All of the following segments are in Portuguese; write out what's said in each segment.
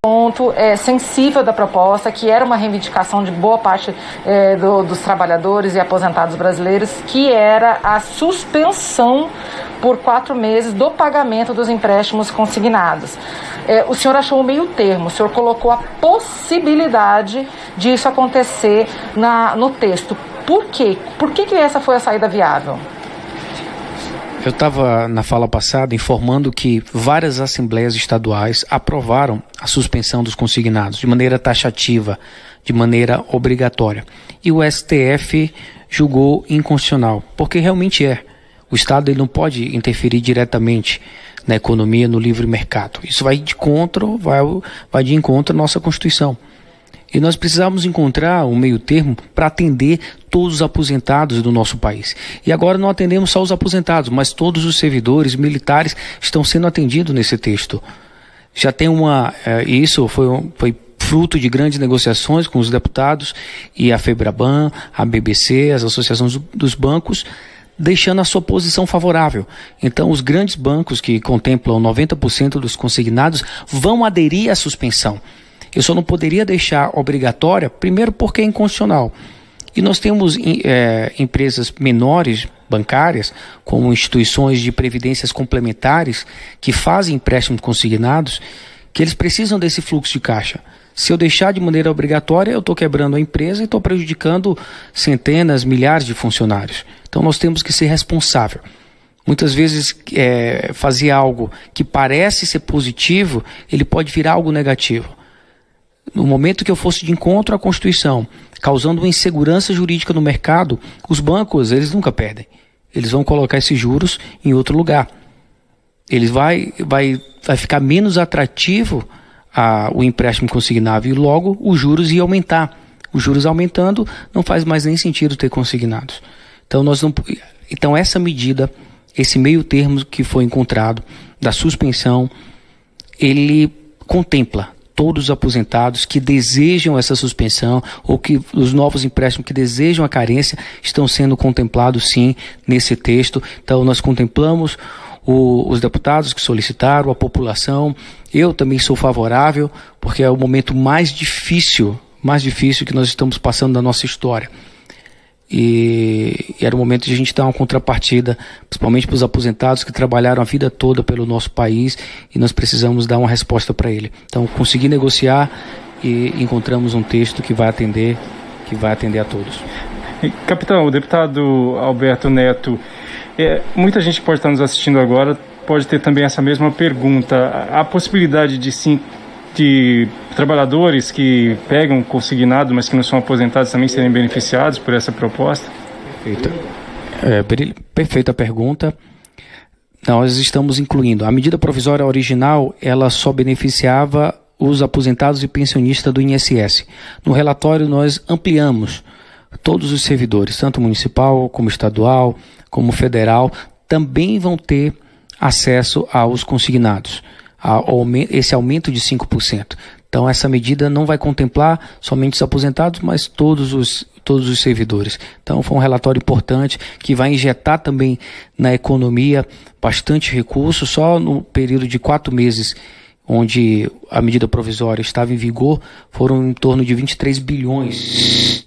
ponto sensível da proposta, que era uma reivindicação de boa parte dos trabalhadores e aposentados brasileiros, que era a suspensão por 4 meses do pagamento dos empréstimos consignados. O senhor achou um meio termo, o senhor colocou a possibilidade disso acontecer no texto. Por quê? Por que essa foi a saída viável? Eu estava na fala passada informando que várias assembleias estaduais aprovaram a suspensão dos consignados de maneira taxativa, de maneira obrigatória. E o STF julgou inconstitucional, porque realmente é. O Estado ele não pode interferir diretamente na economia, no livre mercado. Isso vai de encontro à nossa Constituição. E nós precisamos encontrar um meio termo para atender todos os aposentados do nosso país. E agora não atendemos só os aposentados, mas todos os servidores militares estão sendo atendidos nesse texto. Já tem isso foi fruto de grandes negociações com os deputados e a FEBRABAN, a BBC, as associações dos bancos, deixando a sua posição favorável. Então, os grandes bancos que contemplam 90% dos consignados vão aderir à suspensão. Eu só não poderia deixar obrigatória, primeiro porque é inconstitucional. E nós temos empresas menores, bancárias, como instituições de previdências complementares, que fazem empréstimos consignados, que eles precisam desse fluxo de caixa. Se eu deixar de maneira obrigatória, eu estou quebrando a empresa e estou prejudicando centenas, milhares de funcionários. Então nós temos que ser responsáveis. Muitas vezes fazer algo que parece ser positivo, ele pode virar algo negativo. No momento que eu fosse de encontro à Constituição, causando uma insegurança jurídica no mercado, os bancos, eles nunca perdem. Eles vão colocar esses juros em outro lugar. Eles vai ficar menos atrativo o empréstimo consignável e logo os juros iam aumentar. Os juros aumentando, não faz mais nem sentido ter consignados. Então essa medida, esse meio termo que foi encontrado da suspensão, ele contempla todos os aposentados que desejam essa suspensão ou que os novos empréstimos que desejam a carência estão sendo contemplados sim nesse texto. Então nós contemplamos os deputados que solicitaram, a população. Eu também sou favorável porque é o momento mais difícil que nós estamos passando na nossa história. E era o momento de a gente dar uma contrapartida, principalmente para os aposentados que trabalharam a vida toda pelo nosso país e nós precisamos dar uma resposta para ele. Então, consegui negociar e encontramos um texto que vai atender a todos. Capitão, o deputado Alberto Neto, muita gente que pode estar nos assistindo agora pode ter também essa mesma pergunta. A possibilidade de trabalhadores que pegam consignado, mas que não são aposentados, também serem beneficiados por essa proposta? Perfeita pergunta. Nós estamos incluindo. A medida provisória original, ela só beneficiava os aposentados e pensionistas do INSS. No relatório, nós ampliamos todos os servidores, tanto municipal, como estadual, como federal, também vão ter acesso aos consignados. Esse aumento de 5%. Então essa medida não vai contemplar somente os aposentados, mas todos os servidores. Então foi um relatório importante que vai injetar também na economia bastante recursos. Só no período de 4 meses onde a medida provisória estava em vigor, foram em torno de 23 bilhões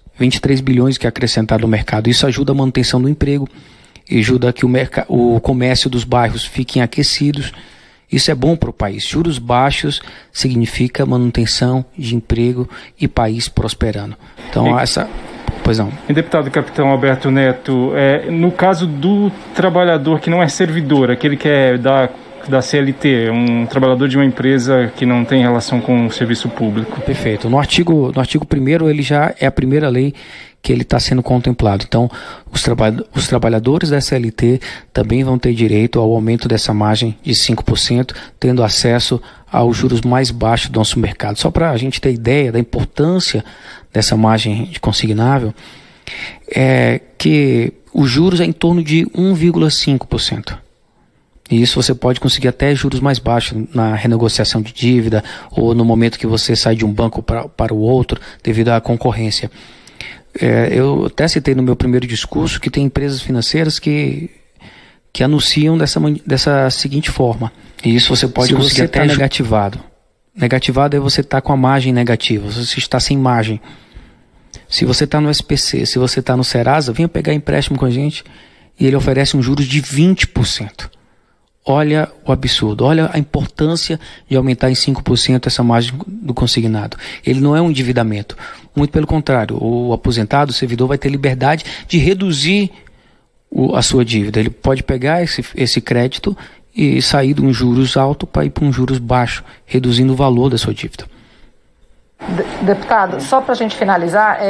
que acrescentaram no mercado. Isso ajuda a manutenção do emprego, ajuda a que o comércio dos bairros fiquem aquecidos. Isso é bom para o país. Juros baixos significa manutenção de emprego e país prosperando. Então, Pois não. E deputado capitão Alberto Neto, no caso do trabalhador que não é servidor, aquele que é da CLT, um trabalhador de uma empresa que não tem relação com o serviço público. Perfeito. No artigo 1º, ele já é a primeira lei que ele está sendo contemplado. Então, os trabalhadores da CLT também vão ter direito ao aumento dessa margem de 5%, tendo acesso aos juros mais baixos do nosso mercado. Só para a gente ter ideia da importância dessa margem de consignável, é que os juros é em torno de 1,5%. E isso você pode conseguir até juros mais baixos na renegociação de dívida ou no momento que você sai de um banco para o outro devido à concorrência. Eu até citei no meu primeiro discurso que tem empresas financeiras que anunciam dessa seguinte forma. E isso você pode conseguir até negativado. Negativado é você estar com a margem negativa, você está sem margem. Se você está no SPC, se você está no Serasa, venha pegar empréstimo com a gente e ele oferece um juros de 20%. Olha o absurdo, olha a importância de aumentar em 5% essa margem do consignado. Ele não é um endividamento, muito pelo contrário, o aposentado, o servidor vai ter liberdade de reduzir a sua dívida. Ele pode pegar esse crédito e sair de um juros alto para ir para um juros baixo, reduzindo o valor da sua dívida. Deputado, só para a gente finalizar,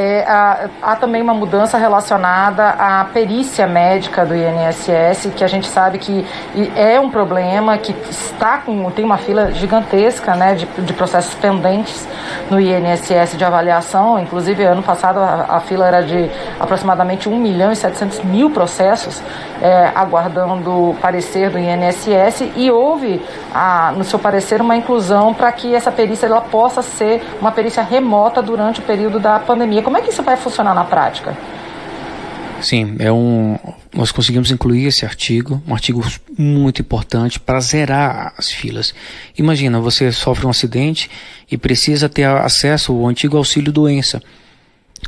há também uma mudança relacionada à perícia médica do INSS, que a gente sabe que é um problema, que tem uma fila gigantesca, né, de processos pendentes no INSS de avaliação. Inclusive, ano passado a fila era de aproximadamente 1.700.000 processos aguardando o parecer do INSS, e houve, no seu parecer, uma inclusão para que essa perícia ela possa ser uma perícia remota durante o período da pandemia. Como é que isso vai funcionar na prática? Sim, nós conseguimos incluir esse artigo, um artigo muito importante para zerar as filas. Imagina, você sofre um acidente e precisa ter acesso ao antigo auxílio-doença.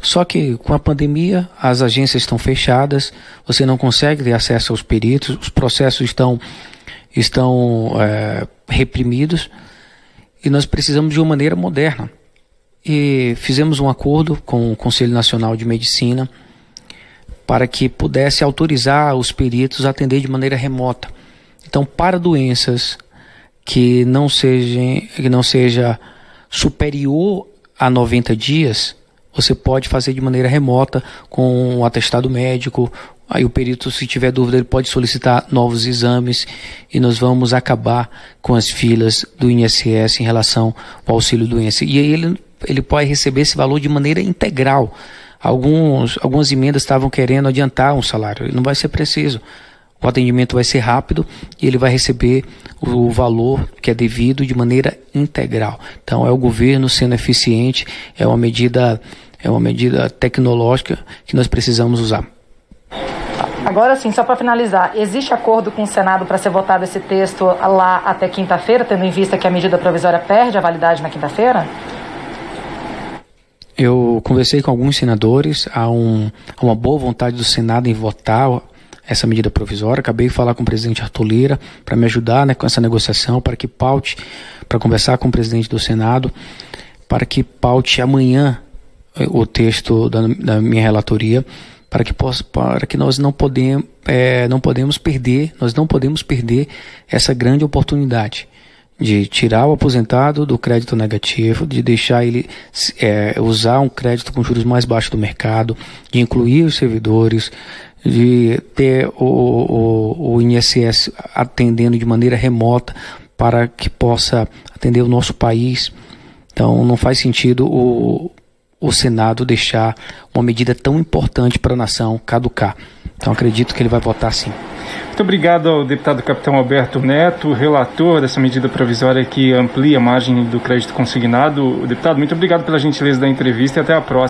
Só que com a pandemia as agências estão fechadas, você não consegue ter acesso aos peritos, os processos estão reprimidos e nós precisamos de uma maneira moderna. E fizemos um acordo com o Conselho Nacional de Medicina para que pudesse autorizar os peritos a atender de maneira remota. Então, para doenças que não seja superior a 90 dias, você pode fazer de maneira remota com um atestado médico. Aí o perito, se tiver dúvida, ele pode solicitar novos exames e nós vamos acabar com as filas do INSS em relação ao auxílio-doença. E aí ele pode receber esse valor de maneira integral. Algumas emendas estavam querendo adiantar um salário, não vai ser preciso. O atendimento vai ser rápido e ele vai receber o valor que é devido de maneira integral. Então é o governo sendo eficiente, é uma medida tecnológica que nós precisamos usar. Agora sim, só para finalizar, existe acordo com o Senado para ser votado esse texto lá até quinta-feira, tendo em vista que a medida provisória perde a validade na quinta-feira? Eu conversei com alguns senadores, há uma boa vontade do Senado em votar essa medida provisória. Acabei de falar com o presidente Arthur Lira para me ajudar, né, com essa negociação, para que paute, para conversar com o presidente do Senado, para que paute amanhã o texto da minha relatoria, para que nós não podemos perder essa grande oportunidade de tirar o aposentado do crédito negativo, de deixar ele usar um crédito com juros mais baixos do mercado, de incluir os servidores, de ter o INSS atendendo de maneira remota para que possa atender o nosso país. Então não faz sentido o Senado deixar uma medida tão importante para a nação caducar. Então acredito que ele vai votar sim. Muito obrigado ao deputado Capitão Alberto Neto, relator dessa medida provisória que amplia a margem do crédito consignado. Deputado, muito obrigado pela gentileza da entrevista e até a próxima.